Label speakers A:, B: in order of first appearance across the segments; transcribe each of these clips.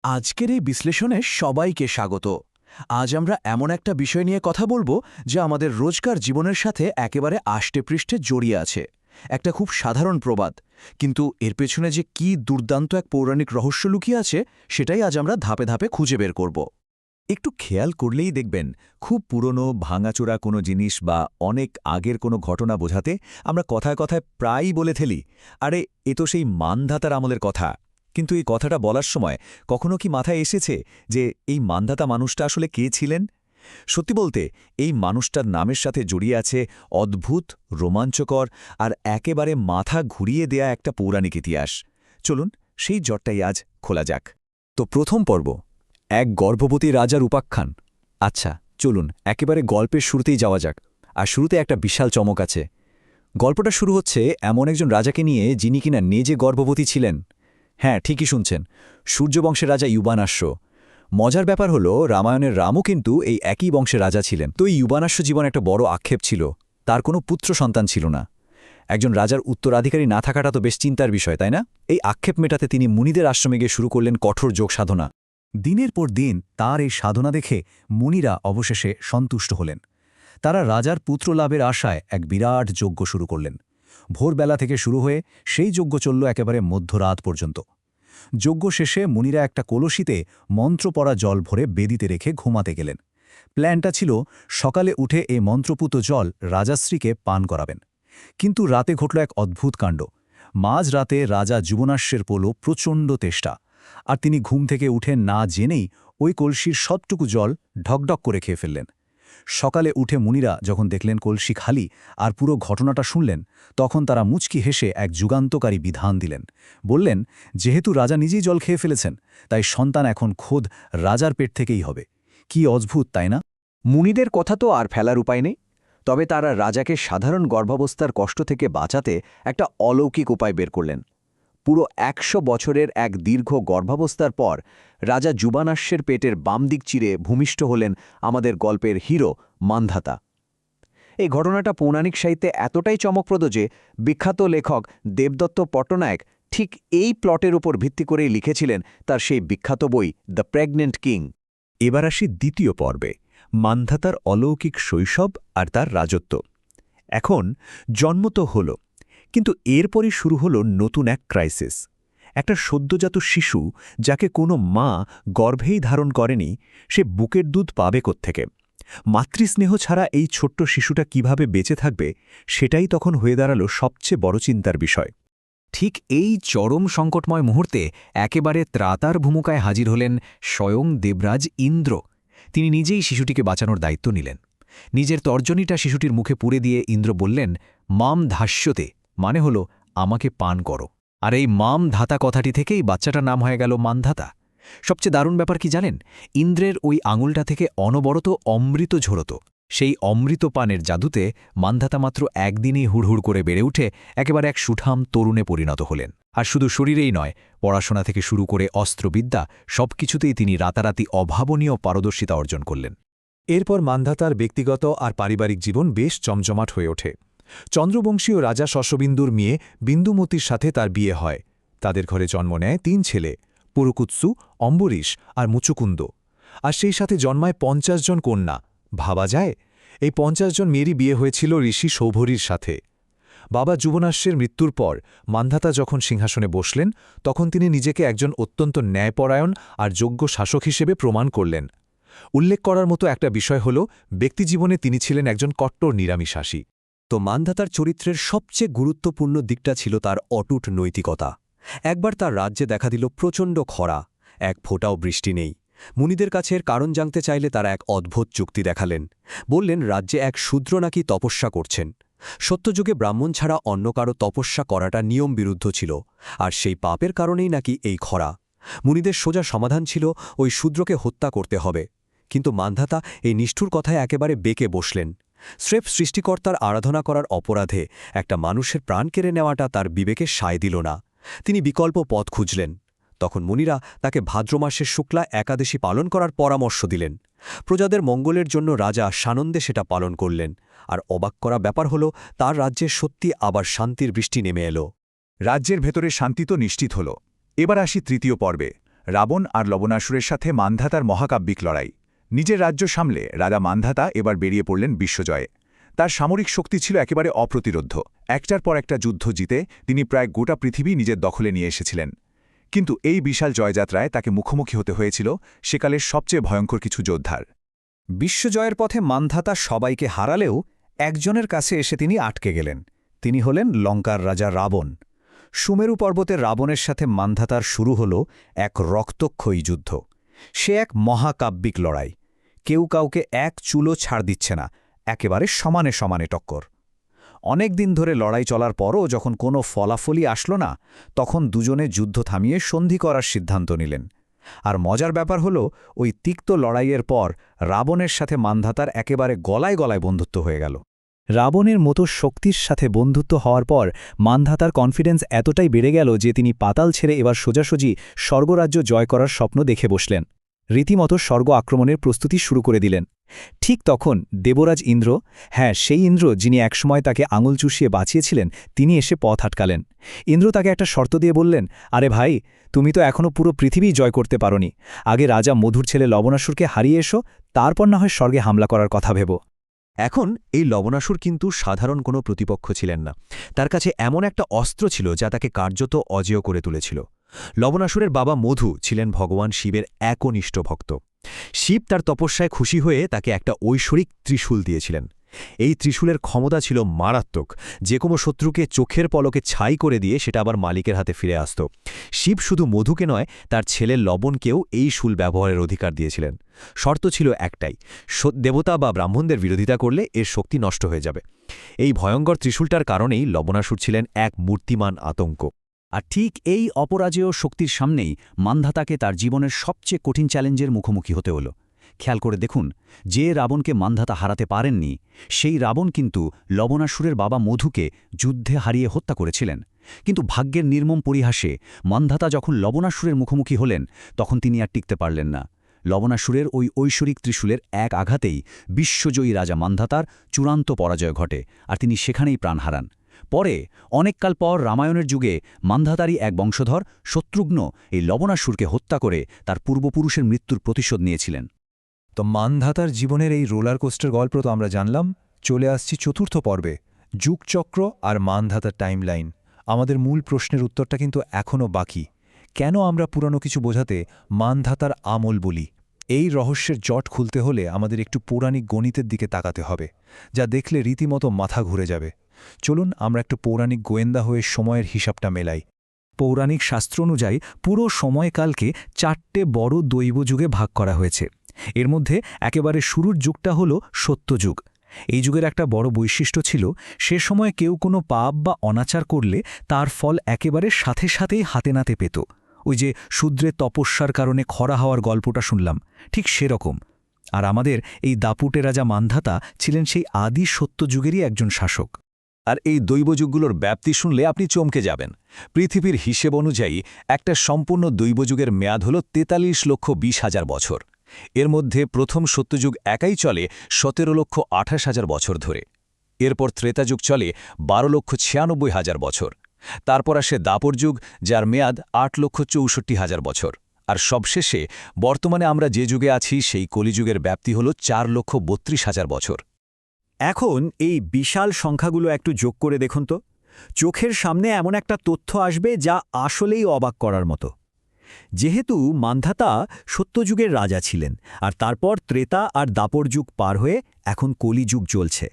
A: আজকের এই বিশ্লেষণে সবাইকে স্বাগত। আজ আমরা এমন একটা বিষয় নিয়ে কথা বলবো যা আমাদের রোজকার জীবনের সাথে একেবারে আষ্টেপৃষ্ঠে জড়িয়ে আছে। একটা খুব সাধারণ প্রবাদ, কিন্তু এর পেছনে যে কি দুর্দান্ত এক পৌরাণিক রহস্য লুকিয়ে আছে সেটাই আজ আমরা ধাপে ধাপে খুঁজে বের করব।
B: একটু খেয়াল করলেই দেখবেন খুব পুরনো ভাঙাচোরা কোনো জিনিস বা অনেক আগের কোনো ঘটনা বোঝাতে আমরা কথায় কথায় প্রায়ই বলে ফেলি, আরে এ তো সেই মানধাতার আমলের কথা। কিন্তু এই কথাটা বলার সময় কখনো কি মাথায় এসেছে যে এই মানধাতা মানুষটা আসলে কে ছিলেন? সত্যি বলতে এই মানুষটার নামের সাথে জড়িয়ে আছে অদ্ভুত, রোমাঞ্চকর আর একেবারে মাথা ঘুরিয়ে দেয়া একটা পৌরাণিক ইতিহাস। চলুন সেই জটটাই আজ খোলা যাক। তো প্রথম পর্ব, এক গর্ভবতী রাজার উপাখ্যান। আচ্ছা চলুন একেবারে গল্পের শুরুতেই যাওয়া যাক। আর শুরুতে একটা বিশাল চমক আছে। গল্পটা শুরু হচ্ছে এমন একজন রাজাকে নিয়ে যিনি কিনা নিজে গর্ভবতী ছিলেন। হ্যাঁ, ঠিকই শুনছেন, সূর্যবংশের রাজা ইউবানাশ্ব। মজার ব্যাপার হলো রামায়ণের রামও কিন্তু এই একই বংশের রাজা ছিলেন। তো এই ইউবানাশ্ব জীবন একটা বড় আক্ষেপ ছিল, তার কোনো পুত্র সন্তান ছিল না। একজন রাজার উত্তরাধিকারী না থাকাটা তো বেশ চিন্তার বিষয়, তাই না? এই আক্ষেপ মেটাতে তিনি মুনিদের আশ্রমে গিয়ে শুরু করলেন কঠোর যোগ সাধনা। দিনের পর দিন তার এই সাধনা দেখে মুনিরা অবশেষে সন্তুষ্ট হলেন। তারা রাজার পুত্র লাভের আশায় এক বিরাট যজ্ঞ শুরু করলেন। ভোরবেলা থেকে শুরু হয়ে সেই যজ্ঞ চলল একেবারে মধ্যরাত পর্যন্ত। যজ্ঞ শেষে মুনিরা একটা কলসিতে মন্ত্র পড়া জল ভরে বেদিতে রেখে ঘুমাতে গেলেন। প্ল্যানটা ছিল সকালে উঠে এই মন্ত্রপুত জল রাজাশ্রীকে পান করাবেন। কিন্তু রাতে ঘটল এক অদ্ভুত কাণ্ড। মাঝ রাতে রাজা যুবনাশ্বের পড়ল প্রচণ্ড তেষ্টা, আর তিনি ঘুম থেকে উঠে না জেনেই ওই কলসির সবটুকু জল ঢকঢক করে খেয়ে ফেললেন। সকালে উঠে মুনিরা যখন দেখলেন কলসি খালি আর পুরো ঘটনাটা শুনলেন, তখন তারা মুচকি হেসে এক যুগান্তকারী বিধান দিলেন। বললেন, যেহেতু রাজা নিজেই জল খেয়ে ফেলেছেন, তাই সন্তান এখন খোদ রাজার পেট থেকেই হবে। কি অদ্ভুত, তাই না?
C: মুনিদের কথা তো আর ফেলার উপায় নেই। তবে তারা রাজাকে সাধারণ গর্ভাবস্থার কষ্ট থেকে বাঁচাতে একটা অলৌকিক উপায় বের করলেন। পুরো ১০০ বছরের এক দীর্ঘ গর্ভাবস্থার পর রাজা যুবানাশ্বের পেটের বাম দিক চিরে ভূমিষ্ঠ হলেন আমাদের গল্পের হিরো মানধাতা। এই ঘটনাটা পৌরাণিক সাহিত্যে এতটাই চমকপ্রদ যে বিখ্যাত লেখক দেবদত্ত পট্টনায়ক ঠিক এই প্লটের উপর ভিত্তি করেই লিখেছিলেন তার সেই বিখ্যাত বই দ্য প্রেগনেন্ট কিং।
B: এবার আসি দ্বিতীয় পর্বে, মানধাতার অলৌকিক শৈশব আর তার রাজত্ব। এখন জন্ম তো হল, কিন্তু এরপরই শুরু হল নতুন এক ক্রাইসিস। একটা সদ্যজাত শিশু যাকে কোনো মা গর্ভেই ধারণ করেনি, সে বুকের দুধ পাবে কোত্থেকে? মাতৃস্নেহ ছাড়া এই ছোট্ট শিশুটা কিভাবে বেঁচে থাকবে, সেটাই তখন হয়ে দাঁড়াল সবচেয়ে বড় চিন্তার বিষয়।
D: ঠিক এই চরম সংকটময় মুহূর্তে একেবারে ত্রাতার ভূমিকায় হাজির হলেন স্বয়ং দেবরাজ ইন্দ্র। তিনি নিজেই শিশুটিকে বাঁচানোর দায়িত্ব নিলেন। নিজের তর্জনীটা শিশুটির মুখে পুরে দিয়ে ইন্দ্র বললেন, মাম ধাস্যতে, মানে হল আমাকে পান করো। আর এই মাম ধাতা কথাটি থেকেই বাচ্চাটার নাম হয়ে গেল মানধাতা। সবচেয়ে দারুণ ব্যাপার কি জানেন? ইন্দ্রের ওই আঙুলটা থেকে অনবরত অমৃত ঝরত। সেই অমৃত পানের জাদুতে মানধাতা মাত্র একদিনেই হুড়হুড় করে বেড়ে উঠে একেবারে এক সুঠাম তরুণে পরিণত হলেন। আর শুধু শরীরেই নয়, পড়াশোনা থেকে শুরু করে অস্ত্রবিদ্যা সবকিছুতেই তিনি রাতারাতি অভাবনীয় পারদর্শিতা অর্জন করলেন।
B: এরপর মানধাতার ব্যক্তিগত আর পারিবারিক জীবন বেশ জমজমাট হয়ে ওঠে। চন্দ্রবংশীয় রাজা শশবিন্দুর মেয়ে বিন্দুমতির সাথে তার বিয়ে হয়। তাদের ঘরে জন্ম নেয় ৩ ছেলে, পুরুকুৎসু, অম্বরীশ আর মুচুকুন্দ। আর সেই সাথে জন্মায় ৫০ জন কন্যা। ভাবা যায়, এই ৫০ জন মেয়েরই বিয়ে হয়েছিল ঋষি সৌভরীর সাথে। বাবা যুবনাশ্বের মৃত্যুর পর মানধাতা যখন সিংহাসনে বসলেন, তখন তিনি নিজেকে একজন অত্যন্ত ন্যায়পরায়ণ আর যোগ্য শাসক হিসেবে প্রমাণ করলেন। উল্লেখ করার মতো একটা বিষয় হল, ব্যক্তিজীবনে তিনি ছিলেন একজন কট্টর নিরামিষাশী।
E: তো মানধাতার চরিত্রের সবচেয়ে গুরুত্বপূর্ণ দিকটা ছিল তার অটুট নৈতিকতা। একবার তার রাজ্যে দেখা দিল প্রচণ্ড খরা, এক ফোঁটাও বৃষ্টি নেই। মুনিদের কাছে এর কারণ জানতে চাইলে তারা এক অদ্ভুত যুক্তি দেখালেন। বললেন, রাজ্যে এক শূদ্র নাকি তপস্যা করছেন। সত্যযুগে ব্রাহ্মণ ছাড়া অন্য কারো তপস্যা করাটা নিয়ম বিরুদ্ধ ছিল, আর সেই পাপের কারণেই নাকি এই খরা। মুনিদের সোজা সমাধান ছিল ওই শূদ্রকে হত্যা করতে হবে। কিন্তু মানধাতা এই নিষ্ঠুর কথায় একেবারে বেঁকে বসলেন। স্রেফ সৃষ্টিকর্তার আরাধনা করার অপরাধে একটা মানুষের প্রাণ কেড়ে নেওয়াটা তার বিবেকে সায় দিল না। তিনি বিকল্প পথ খুঁজলেন। তখন মুনিরা তাকে ভাদ্র মাসের শুক্লা একাদশী পালন করার পরামর্শ দিলেন। প্রজাদের মঙ্গলের জন্য রাজা সানন্দে সেটা পালন করলেন। আর অবাক করা ব্যাপার হল, তার রাজ্যে সত্যি আবার শান্তির বৃষ্টি নেমে এলো।
B: রাজ্যের ভেতরে শান্তি তো নিশ্চিত হল। এবার আসি তৃতীয় পর্বে, রাবণ আর লবণাসুরের সাথে মান্ধাতার মহাকাব্যিক লড়াই। নিজের রাজ্য সামলে রাজা মান্ধাতা এবার বেরিয়ে পড়লেন বিশ্বজয়ে। তার সামরিক শক্তি ছিল একেবারে অপ্রতিরোধ্য। একটার পর একটা যুদ্ধ জিতে তিনি প্রায় গোটা পৃথিবী নিজের দখলে নিয়ে এসেছিলেন। কিন্তু এই বিশাল জয়যাত্রায় তাকে মুখোমুখি হতে হয়েছিল সেকালের সবচেয়ে ভয়ঙ্কর কিছু যোদ্ধার।
D: বিশ্বজয়ের পথে মান্ধাতা সবাইকে হারালেও একজনের কাছে এসে তিনি আটকে গেলেন। তিনি হলেন লঙ্কার রাজা রাবণ। সুমেরু পর্বতের রাবণের সাথে মান্ধাতার শুরু হল এক রক্তক্ষয়ী যুদ্ধ। সে এক মহাকাব্যিক লড়াই। কেউ কাউকে এক চুলো ছাড় দিচ্ছে না, একেবারে সমানে সমানে টক্কর। অনেক দিন ধরে লড়াই চলার পরও যখন কোনো ফলাফলই আসল না, তখন দুজনে যুদ্ধ থামিয়ে সন্ধি করার সিদ্ধান্ত নিলেন। আর মজার ব্যাপার হলো, ওই তিক্ত লড়াইয়ের পর রাবণের সাথে মান্ধাতার একেবারে গলায় গলায় বন্ধুত্ব হয়ে গেল। রাবণের মতো শক্তির সাথে বন্ধুত্ব হওয়ার পর মান্ধাতার কনফিডেন্স এতটাই বেড়ে গেল যে তিনি পাতাল ছেড়ে এবার সোজাসুজি স্বর্গরাজ্য জয় করার স্বপ্ন দেখে বসলেন। রীতিমতো স্বর্গ আক্রমণের প্রস্তুতি শুরু করে দিলেন। ঠিক তখন দেবরাজ ইন্দ্র, হ্যাঁ সেই ইন্দ্র যিনি একসময় তাকে আঙুল চুষিয়ে বাঁচিয়েছিলেন, তিনি এসে পথ আটকালেন। ইন্দ্র তাকে একটা শর্ত দিয়ে বললেন, আরে ভাই, তুমি তো এখনও পুরো পৃথিবী জয় করতে পারোনি। আগে রাজা মধুর ছেলে লবণাসুরকে হারিয়ে এসো, তারপর না হয় স্বর্গে হামলা করার কথা ভেবো।
E: এখন এই লবণাসুর কিন্তু সাধারণ কোনো প্রতিপক্ষ ছিলেন না। তার কাছে এমন একটা অস্ত্র ছিল যা তাকে কার্যত অজেয় করে তুলেছিল। লবণাসুরের বাবা মধু ছিলেন ভগবান শিবের একনিষ্ঠ ভক্ত। শিব তার তপস্যায় খুশি হয়ে তাকে একটা ঐশ্বরিক ত্রিশূল দিয়েছিলেন। এই ত্রিশূলের ক্ষমতা ছিল মারাত্মক। যে কোনো শত্রুকে চোখের পলকে ছাই করে দিয়ে সেটা আবার মালিকের হাতে ফিরে আসত। শিব শুধু মধুকে নয়, তার ছেলে লবণকেও এই শূল ব্যবহারের অধিকার দিয়েছিলেন। শর্ত ছিল একটাই, দেবতা বা ব্রাহ্মণদের বিরোধিতা করলে এর শক্তি নষ্ট হয়ে যাবে। এই ভয়ঙ্কর ত্রিশূলটার কারণেই লবণাসুর ছিলেন এক মূর্তিমান আতঙ্ক।
C: আর ঠিক এই অপরাজেয় শক্তির সামনেই মান্ধাতাকে তার জীবনের সবচেয়ে কঠিন চ্যালেঞ্জের মুখোমুখি হতে হলো। খেয়াল করে দেখুন, যে রাবণকে মান্ধাতা হারাতে পারেননি, সেই রাবণ কিন্তু লবণাসুরের বাবা মধুকে যুদ্ধে হারিয়ে হত্যা করেছিলেন। কিন্তু ভাগ্যের নির্মম পরিহাসে মান্ধাতা যখন লবণাসুরের মুখোমুখি হলেন, তখন তিনি আর টিকতে পারলেন না। লবণাসুরের ওই ঐশ্বরিক ত্রিশূলের এক আঘাতেই বিশ্বজয়ী রাজা মান্ধাতার চূড়ান্ত পরাজয় ঘটে, আর তিনি সেখানেই প্রাণ হারান। পরে অনেককাল পর রামায়ণের যুগে মান্ধাতারই এক বংশধর শত্রুঘ্ন এই লবণাসুরকে হত্যা করে তার পূর্বপুরুষের মৃত্যুর প্রতিশোধ নিয়েছিলেন।
E: তো মান্ধাতার জীবনের এই রোলার কোস্টার গল্প তো আমরা জানলাম। চলে আসছি চতুর্থ পর্বে, যুগচক্র আর মান্ধাতার টাইমলাইন। আমাদের মূল প্রশ্নের উত্তরটা কিন্তু এখনও বাকি। কেন আমরা পুরনো কিছু বোঝাতে মান্ধাতার আমল বলি? এই রহস্যের জট খুলতে হলে আমাদের একটু পৌরাণিক গণিতের দিকে তাকাতে হবে, যা দেখলে রীতিমতো মাথা ঘুরে যাবে। চলুন আমরা একটু পৌরাণিক গোয়েন্দা হয়ে সময়ের হিসাবটা মেলাই।
D: পৌরাণিক শাস্ত্র অনুযায়ী পুরো সময়কালকে 4টে বড় দৈবযুগে ভাগ করা হয়েছে। এর মধ্যে একেবারে শুরুর যুগটা হল সত্যযুগ। এই যুগের একটা বড় বৈশিষ্ট্য ছিল, সে সময় কেউ কোনো পাপ বা অনাচার করলে তার ফল একেবারে সাথে সাথেই হাতে নাতে পেত। ওই যে শূদ্রের তপস্যার কারণে খরা হওয়ার গল্পটা শুনলাম, ঠিক সেরকম। আর আমাদের এই দাপুটে রাজা মান্ধাতা ছিলেন সেই আদি সত্যযুগেরই একজন শাসক।
B: আর এই দৈবযুগগুলোর ব্যাপ্তি শুনলে আপনি চমকে যাবেন। পৃথিবীর হিসেব অনুযায়ী একটা সম্পূর্ণ দৈবযুগের মেয়াদ হল 43,20,000 বছর। এর মধ্যে প্রথম সত্যযুগ একাই চলে 17,28,000 বছর ধরে। এরপর ত্রেতাযুগ চলে 12,96,000 বছর। তারপর আসে দাপর যুগ, যার মেয়াদ 8,64,000 বছর। আর সবশেষে বর্তমানে আমরা যে যুগে আছি সেই কলিযুগের ব্যাপ্তি হল 4,32,000 বছর।
C: এখন এই বিশাল সংখ্যাগুলো একটু যোগ করে দেখুন তো। চোখের সামনে এমন একটা তথ্য আসবে যা আসলেই অবাক করার মতো। যেহেতু মান্ধাতা সত্যযুগের রাজা ছিলেন, আর তারপর ত্রেতা আর দাপর যুগ পার হয়ে এখন কলিযুগ চলছে,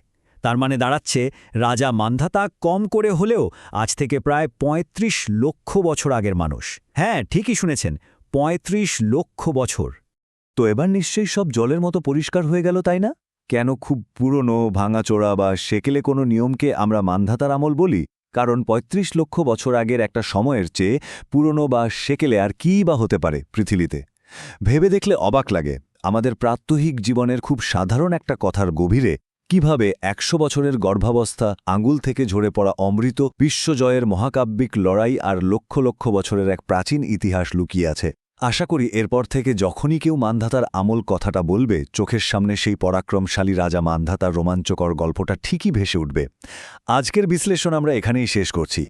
C: তার মানে দাঁড়াচ্ছে রাজা মান্ধাতা কম করে হলেও আজ থেকে প্রায় 35 লক্ষ বছর আগের মানুষ। হ্যাঁ, ঠিকই শুনেছেন, 35 লক্ষ বছর।
B: তো এবার নিশ্চয়ই সব জলের মতো পরিষ্কার হয়ে গেল, তাই না? কেন খুব পুরনো ভাঙাচোরা বা সেকেলে কোনো নিয়মকে আমরা মান্ধাতার আমল বলি? কারণ 35 লক্ষ বছর আগের একটা সময়ের চেয়ে পুরনো বা সেকেলে আর কী বা হতে পারে পৃথিবীতে? ভেবে দেখলে অবাক লাগে, আমাদের প্রাত্যহিক জীবনের খুব সাধারণ একটা কথার গভীরে কিভাবে 100 বছরের গর্ভাবস্থা, আঙুল থেকে ঝরে পড়া অমৃত, বিশ্বজয়ের মহাকাব্যিক লড়াই আর লক্ষ লক্ষ বছরের এক প্রাচীন ইতিহাস লুকিয়ে আছে। আশা করি এরপর থেকে যখনই কেউ মান্ধাতার আমল কথাটা বলবে, চোখের সামনে সেই পরাক্রমশালী রাজা মান্ধাতার রোমাঞ্চকর গল্পটা ঠিকই ভেসে উঠবে। আজকের বিশ্লেষণ আমরা এখানেই শেষ করছি।